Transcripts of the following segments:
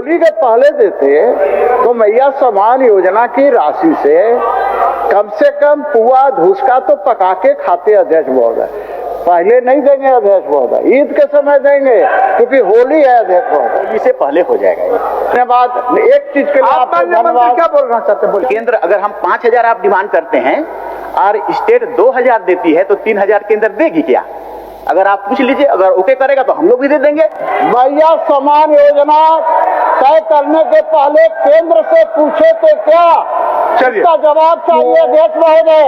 होली के पहले देते तो मैया सम्मान योजना की राशि से कम पुआ धुसका तो पका के खाते अध्यक्ष महोदय। पहले नहीं देंगे अध्यक्ष महोदय, ईद के समय देंगे क्योंकि होली है अध्यक्ष महोदय। होली से पहले हो जाएगा। धन्यवाद। एक चीज के लिए आपको धन्यवाद। क्या बोलना चाहते हैं? केंद्र अगर हम 5,000 आप डिमांड करते हैं और स्टेट 2,000 देती है तो 3,000 केंद्र देगी क्या? अगर आप पूछ लीजिए, अगर ओके करेगा तो हम लोग भी दे देंगे। मैया सम्मान योजना तय करने के पहले केंद्र से पूछे तो क्या? इसका जवाब चाहिए अध्यक्ष महोदय।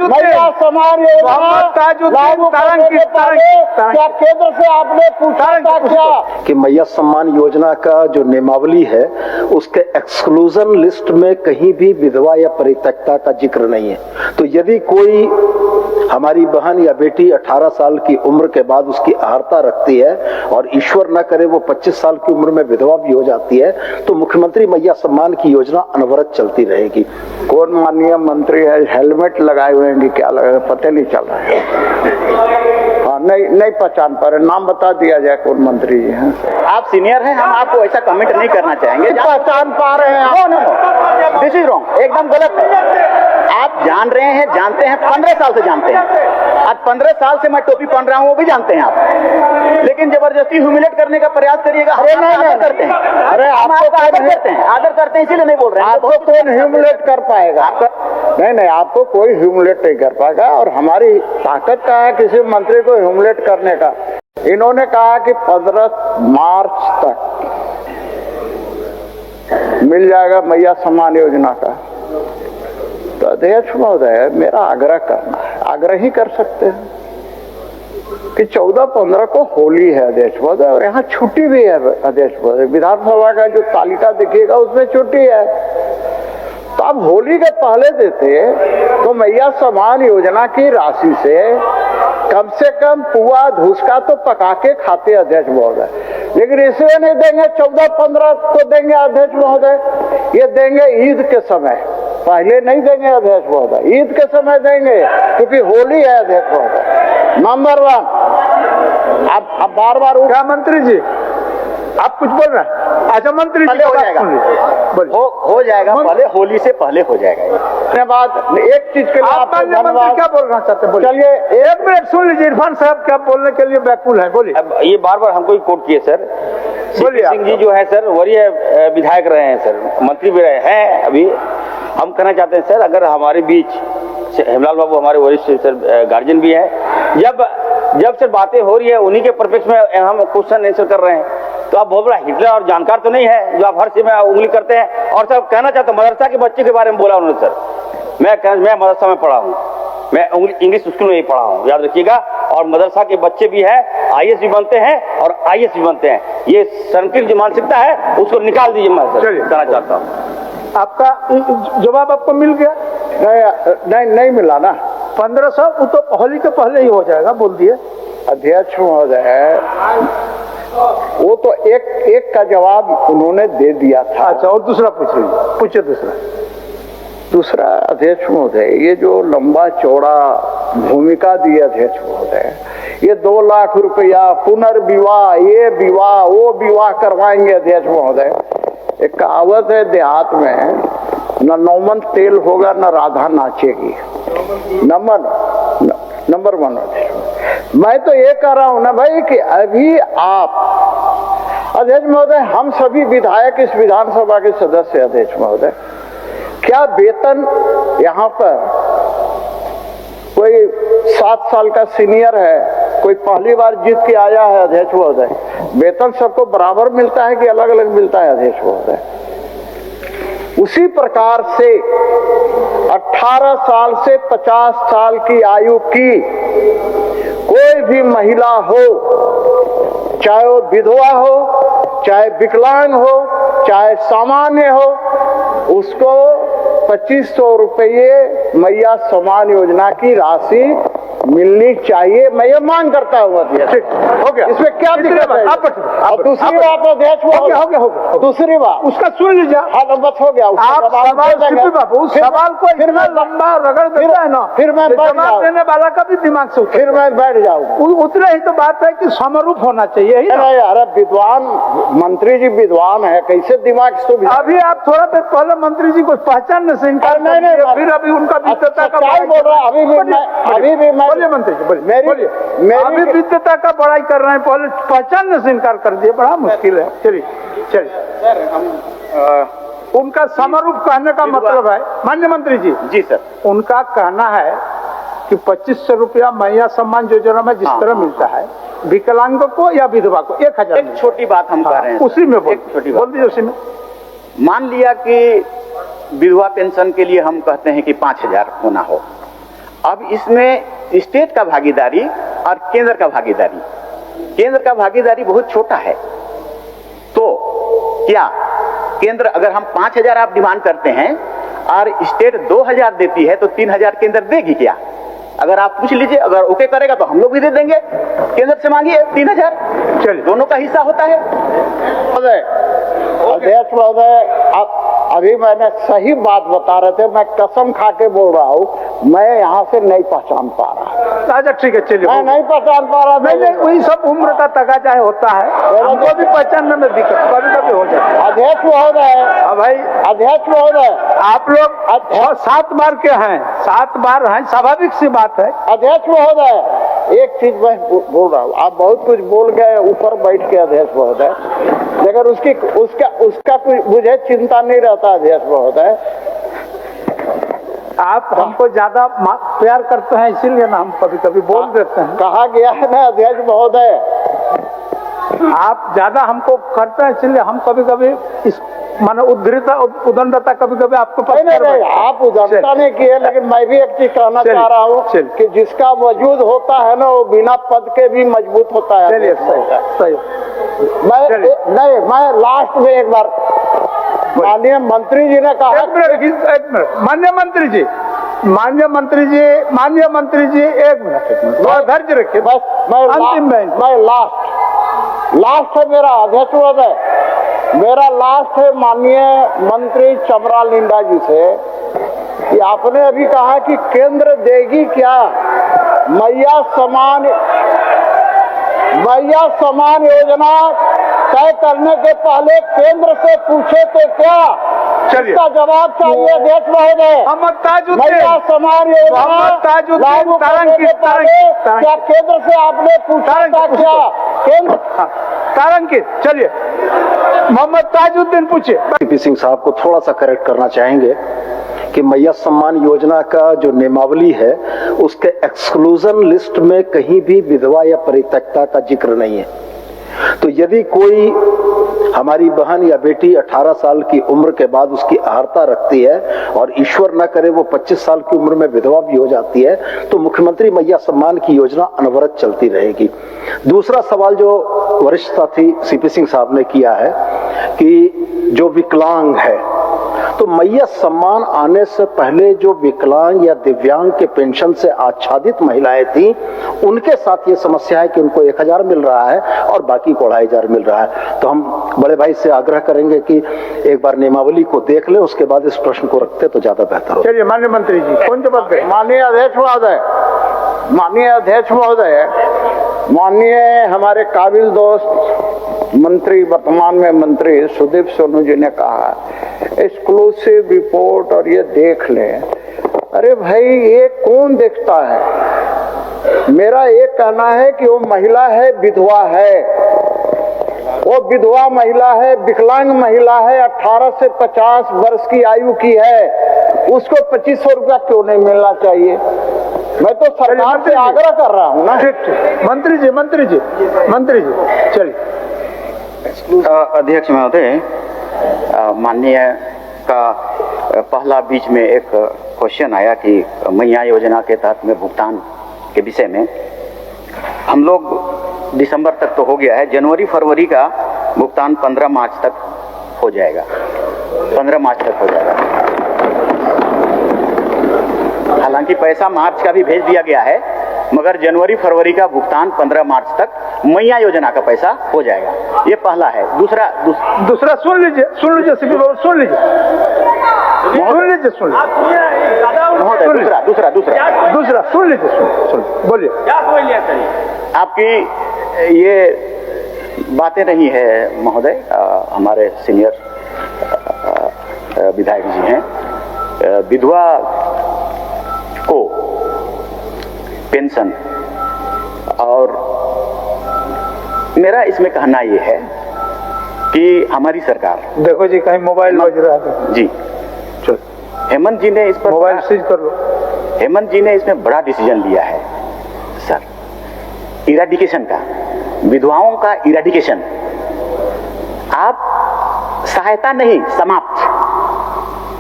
मैया सम्मान योजना लागू करने के पहले क्या केंद्र से आपने पूछा था क्या? कि मैया सम्मान योजना का जो नियमावली है उसके एक्सक्लूजन लिस्ट में कहीं भी विधवा या परित्यक्ता का जिक्र नहीं है। तो यदि कोई हमारी बहन या बेटी 18 साल की उम्र के बाद उसकी अहर्ता रखती है और ईश्वर न करे वो 25 साल की उम्र में विधवा भी हो जाती है तो मुख्यमंत्री मैया सम्मान की योजना अनवरत चलती रहेगी। कौन माननीय मंत्री है, हेलमेट लगाए हुए हैं, क्या लगा पता नहीं चल रहा है। हाँ, नहीं पहचान पा रहे, नाम बता दिया जाए कौन मंत्री जी हैं। आप सीनियर हैं, हम आपको ऐसा कमेंट नहीं करना चाहेंगे। पहचान पा रहे हैं? नो, दिस इज रॉन्ग, एकदम गलत है। आप जान रहे हैं, जानते हैं, 15 साल से जानते हैं। आज 15 साल से मैं टोपी पहन रहा हूँ, वो भी जानते हैं आप, लेकिन जबरदस्ती ह्यूमिलेट करने का प्रयास करिएगा। अरे नहीं करते हैं, अरे आपको आदर करते हैं, इसीलिए नहीं बोल रहे हैं। आपको कौन ह्यूमिलेट कर पाएगा? नहीं, आपको कोई ह्यूमिलेट नहीं कर पाएगा। और हमारी ताकत का है किसी मंत्री को ह्यूमिलेट करने का। इन्होंने कहा कि 15 मार्च तक मिल जाएगा मैया सम्मान योजना का। तो अध्यक्ष महोदय मेरा आग्रह करना है, आग्रह ही कर सकते हैं कि 14-15 को होली है अध्यक्ष महोदय, और यहाँ छुट्टी भी है अध्यक्ष महोदय। विधानसभा का जो तालिका देखिएगा उसमें छुट्टी है। तो अब होली के पहले देते तो मैया सम्मान योजना की राशि से कम पुआ धुसका तो पका के खाते अध्यक्ष महोदय। लेकिन इसलिए नहीं देंगे 14-15 को देंगे अध्यक्ष महोदय, ये देंगे ईद के समय, पहले नहीं देंगे अध्यक्ष महोदय, ईद के समय देंगे क्योंकि होली है अध्यक्ष महोदय। नंबर 1। अब बार क्या मंत्री जी आप कुछ बोल रहे हैं? अच्छा मंत्री जी हो जाएगा, हो जाएगा, पहले होली से पहले हो जाएगा। धन्यवाद। एक चीज के लिए आपको धन्यवाद। क्या बोलना चाहते हैं? चलिए 1 मिनट सुन लीजिए। इरफान साहब क्या बोलने के लिए व्याकुल है, बोलिए। अब ये बार हमको ही कोट किए सर। बोलिए। सिंह जी जो है सर वरीय विधायक रहे हैं सर, मंत्री भी रहे हैं। अभी हम कहना चाहते हैं सर, अगर हमारे बीच हेमलाल बाबू हमारे वरिष्ठ सर गार्जियन भी हैं, जब सर बातें हो रही है उन्हीं के परफेक्ट में हम क्वेश्चन आंसर कर रहे हैं, तो आप बहुत बड़ा हिटलर और जानकार तो नहीं है जो आप हर चीज में उंगली करते हैं। और सर कहना चाहता हूँ, मदरसा के बच्चे के बारे में बोला उन्होंने सर, मैं मदरसा में पढ़ा हूँ, मैं इंग्लिश स्कूल में ही पढ़ा हूँ, याद रखिएगा। और मदरसा के बच्चे भी हैं, IAS भी बनते हैं और IAS भी बनते हैं। ये संकीर्ण जो मानसिकता है उसको निकाल दीजिए। मैं कहना चाहता हूँ आपका जवाब आपको मिल गया? नहीं मिला ना। 1500 वो तो होली के पहले ही हो जाएगा, बोल दिए अध्यक्ष महोदय। वो तो एक का जवाब उन्होंने दे दिया था। अच्छा, और दूसरा पूछिए। दूसरा अध्यक्ष महोदय, ये जो लंबा चौड़ा भूमिका दी अध्यक्ष महोदय, ये 2 लाख रुपया पुनर्विवाह, ये विवाह वो विवाह करवाएंगे अध्यक्ष महोदय। एक कहावत है देहात में, न नौमन तेल होगा न राधा नाचेगी। नंबर 1 मैं तो ये कह रहा हूं ना भाई कि अभी आप अध्यक्ष महोदय, हम सभी विधायक इस विधानसभा के सदस्य अध्यक्ष महोदय, क्या वेतन यहाँ पर कोई 7 साल का सीनियर है, कोई पहली बार जीत के आया है अध्यक्ष महोदय, वेतन सबको बराबर मिलता है कि अलग अलग मिलता है अध्यक्ष महोदय? उसी प्रकार से 18 साल से 50 साल की आयु की कोई भी महिला हो, चाहे वो विधवा हो, चाहे विकलांग हो, चाहे सामान्य हो, उसको 2500 रुपये मैया सम्मान योजना की राशि मिलनी चाहिए, मैं ये मांग करता हूँ अध्यक्ष। हो गया, इसमें क्या दिक्कत है? आप दूसरी बात अध्यक्ष, हो गया दूसरी बात उसका सुन लीजिए। हाँ तो बस हो गया। आप सवाल सीपी बाबू सवाल को फिर इतना लंबा रगड़ देता है ना, फिर मैं बैठ जवाब जाऊं। देने वाला का भी दिमाग से फिर मैं बैठ जाऊँ। उतने ही तो बात है कि समरूप होना चाहिए ही ना। अरे यार विद्वान मंत्री जी विद्वान है, कैसे दिमाग सुविधा। अभी आप थोड़ा देर पहले मंत्री जी को पहचानने से इनकार नहीं, नहीं, कर दिए, फिर अभी उनका विद्वता का क्या बोल रहा है? अभी भी मैं बोलिए मंत्री जी, बोलिए मेरी अभी विद्वता का बड़ाई कर रहे हैं, पहले पहचानने से इनकार कर दिए, बड़ा मुश्किल है। चलिए उनका समरूप कहने का मतलब है माननीय मंत्री जी। जी सर। उनका कहना है कि 2500 रुपया मैया सम्मान योजना में जिस तरह मिलता है विकलांगों को या विधवा को 1000 एक छोटी बात हम कह रहे हैं उसी में एक छोटी बात बोल दीजिए। उसी में मान लिया कि विधवा पेंशन के लिए हम कहते हैं कि 5000 होना हो। अब इसमें स्टेट का भागीदारी और केंद्र का भागीदारी, केंद्र का भागीदारी बहुत छोटा है। तो क्या केंद्र, अगर हम 5000 आप डिमांड करते हैं और स्टेट 2000 देती है तो 3000 केंद्र देगी क्या? अगर आप पूछ लीजिए, अगर ओके करेगा तो हम लोग भी दे देंगे। केंद्र से मांगिए 3000, चलिए दोनों का हिस्सा होता है। अध्यक्ष महोदय, अभी मैंने सही बात बता रहे थे, मैं कसम खा के बोल रहा हूँ, मैं यहाँ से नहीं पहचान पा रहा। अच्छा ठीक है, चलिए मैं नहीं पहचान पा रहा। नहीं वही सब उम्र का तकाजा होता है, हमको भी पहचानने में दिक्कत कभी कभी हो जाता है। अध्यक्ष महोदय, भाई अध्यक्ष महोदय, आप लोग 7 बार के हैं, 7 बार हैं, स्वाभाविक सी बात है। अध्यक्ष महोदय, एक चीज मैं बोल रहा हूँ, आप बहुत कुछ बोल गए ऊपर बैठ के अध्यक्ष महोदय, लेकिन उसका कुछ मुझे चिंता नहीं रहता अध्यक्ष महोदय। आप हमको ज्यादा प्यार करते हैं इसीलिए ना हम कभी कभी बोल देते हैं। कहा गया है ना अध्यक्ष महोदय, आप ज्यादा हमको करते हैं इसलिए हम कभी कभी इस माने उदंडता कभी कभी आपको नहीं, आप उदंडता नहीं किए, लेकिन मैं भी एक चीज कहना चाह रहा हूँ कि जिसका वजूद होता है ना वो बिना पद के भी मजबूत होता है। चलिए सही। मैं लास्ट में एक बार, माननीय मंत्री जी ने कहा, एक मिनट माननीय मंत्री जी, एक मिनट धैर्य रखिए। बस मैं लास्ट है मेरा अध्यक्ष महोदय, मेरा लास्ट है माननीय मंत्री चमरा लिंडा जी से कि आपने अभी कहा कि केंद्र देगी क्या मैया समान योजना तय करने के पहले केंद्र से पूछे तो क्या? इसका जवाब चाहिए अध्यक्ष महोदय। मैया समान योजना लागू करने के पहले क्या केंद्र से आपने पूछा था क्या? केंद्र तारंकित, चलिए मोहम्मद ताजुद्दीन पूछे। सीपी सिंह साहब को थोड़ा सा करेक्ट करना चाहेंगे कि मैया सम्मान योजना का जो नियमावली है उसके एक्सक्लूजन लिस्ट में कहीं भी विधवा या परित्यक्ता का जिक्र नहीं है। तो यदि कोई हमारी बहन या बेटी 18 साल की उम्र के बाद उसकी अहर्ता रखती है और ईश्वर न करे वो 25 साल की उम्र में विधवा भी हो जाती है तो मुख्यमंत्री मैया सम्मान की योजना अनवरत चलती रहेगी। दूसरा सवाल जो वरिष्ठ साथी सीपी सिंह साहब ने किया है कि जो विकलांग है, तो मैया सम्मान आने से पहले जो विकलांग या दिव्यांग के पेंशन से आच्छादित महिलाएं थी उनके साथ ये समस्या है कि उनको 1000 मिल रहा है और बाकी को 2500 मिल रहा है। तो हम बड़े भाई से आग्रह करेंगे कि एक बार नियमावली को देख ले, उसके बाद इस प्रश्न को रखते तो ज्यादा बेहतर हो। चलिए माननीय मंत्री जी, कौन जवाब दे? माननीय अध्यक्ष महोदय, माननीय हमारे काबिल दोस्त मंत्री, वर्तमान में मंत्री सुदीप सोनू जी ने कहा एक्सक्लूसिव रिपोर्ट और ये देख लें। अरे भाई ये कौन देखता है? मेरा ये कहना है कि वो महिला है, विधवा है, वो विधवा महिला है, विकलांग महिला है, 18 से 50 वर्ष की आयु की है, उसको 2500 रुपया क्यों नहीं मिलना चाहिए? मैं तो सरकार से आग्रह कर रहा हूँ ना। मंत्री जी चलिए। अध्यक्ष महोदय, माननीय का पहला बीच में एक क्वेश्चन आया कि मैया योजना के तहत में भुगतान के विषय में हम लोग दिसंबर तक तो हो गया है, जनवरी फरवरी का भुगतान 15 मार्च तक हो जाएगा। 15 मार्च तक हो जाएगा। हालांकि पैसा मार्च का भी भेज दिया गया है, मगर जनवरी फरवरी का भुगतान 15 मार्च तक मैया योजना का पैसा हो जाएगा। ये पहला है। दूसरा सुन लीजिए सीपी बाबू, सुन लीजिए दूसरा सुन लीजिए, बोलिए। आपकी ये बातें नहीं है महोदय, हमारे सीनियर विधायक जी हैं। विधवा को पेंशन, और मेरा इसमें कहना ये है कि हमारी सरकार, देखो जी कहीं मोबाइल बज रहा है जी, चल हेमंत जी ने इस पर मोबाइल सीज कर लो। हेमंत जी ने इसमें बड़ा डिसीजन लिया है सर, इरेडिकेशन का, विधवाओं का इरेडिकेशन। आप सहायता नहीं, समाप्त,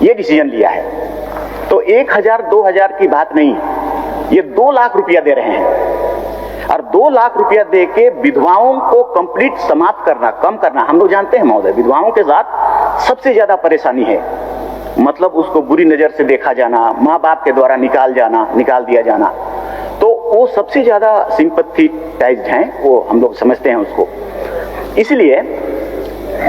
ये डिसीजन लिया है। तो 1000 2000 की बात नहीं, ये 2 लाख रुपया दे रहे हैं, और 2 लाख रुपया दे के विधवाओं को कंप्लीट समाप्त करना, कम करना। हम लोग जानते हैं महोदय, विधवाओं के साथ सबसे ज्यादा परेशानी है, मतलब उसको बुरी नजर से देखा जाना, माँ बाप के द्वारा निकाल दिया जाना, तो वो सबसे ज्यादा सिंपैथेटाइज्ड हैं, वो हम लोग समझते हैं उसको। इसलिए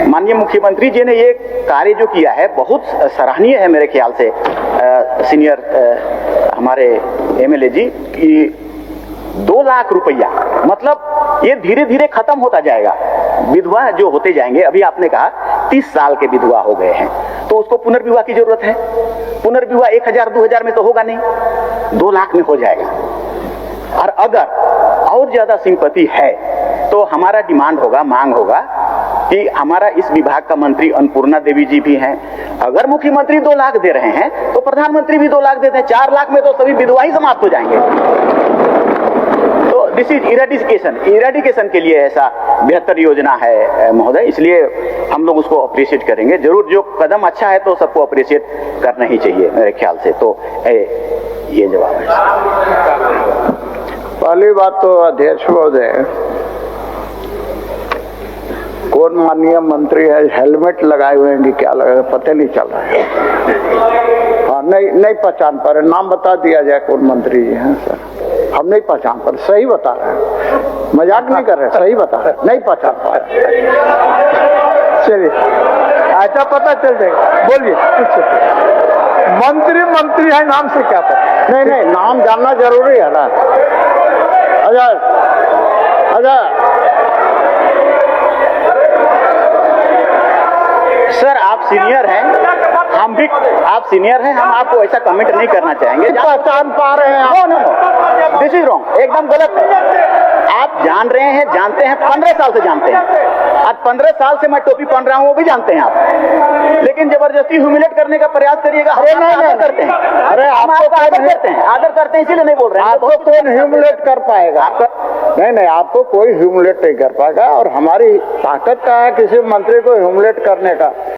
माननीय मुख्यमंत्री जी ने ये कार्य जो किया है बहुत सराहनीय है मेरे ख्याल से। सीनियर हमारे एमएलए जी की 2 लाख रुपया, मतलब ये धीरे धीरे खत्म होता जाएगा। विधवा जो होते जाएंगे, अभी आपने कहा 30 साल के विधवा हो गए हैं, तो उसको पुनर्विवाह की जरूरत है। पुनर्विवाह 1000 2000 में तो होगा नहीं, 2 लाख में हो जाएगा। और अगर और ज्यादा सिंपैथी है तो हमारा डिमांड होगा, मांग होगा कि हमारा इस विभाग का मंत्री अन्नपूर्णा देवी जी भी हैं। अगर मुख्यमंत्री 2 लाख दे रहे हैं तो प्रधानमंत्री भी 2 लाख देते हैं। 4 लाख में तो सभी विधवा ही समाप्त हो जाएंगे। तो दिस इज इरेडिकेशन के लिए ऐसा बेहतर योजना है महोदय, इसलिए हम लोग उसको अप्रिशिएट करेंगे जरूर। जो कदम अच्छा है तो सबको अप्रिशिएट करना ही चाहिए मेरे ख्याल से। तो ये जवाब है। पहली बात तो अध्यक्ष महोदय, कौन माननीय मंत्री है, हेलमेट लगाए हुए हैं कि क्या लगाए, पता नहीं चल रहा है। हाँ, नहीं पहचान पा रहे, नाम बता दिया जाए कौन मंत्री जी हैं सर, हम नहीं पहचान पा रहे। सही बता रहे हैं, मजाक नहीं कर रहे, सही बता रहे, नहीं पहचान पा रहे। चलिए ऐसा पता चल जाएगा, बोलिए मंत्री है, नाम से क्या पता? नहीं, नाम जानना जरूरी है ना। अच्छा सर, आप सीनियर हैं, हम भी, आप सीनियर हैं, हम आपको ऐसा कमेंट नहीं करना चाहेंगे। पहचान पा रहे हैं? नो, दिस इज रॉन्ग, एकदम गलत है। आप जान रहे हैं, जानते हैं, 15 साल से जानते हैं। आज 15 साल से मैं टोपी पहन रहा हूं, वो भी जानते हैं आप, लेकिन जबरदस्ती ह्यूमिलेट करने का प्रयास करिएगा। अरे नहीं करते हैं, अरे आपको आदर करते हैं, इसीलिए नहीं बोल रहे हैं। आपको कौन ह्यूमिलेट कर पाएगा? नहीं, आपको कोई ह्यूमिलेट नहीं कर पाएगा, और हमारी ताकत का है किसी मंत्री को ह्यूमिलेट करने का।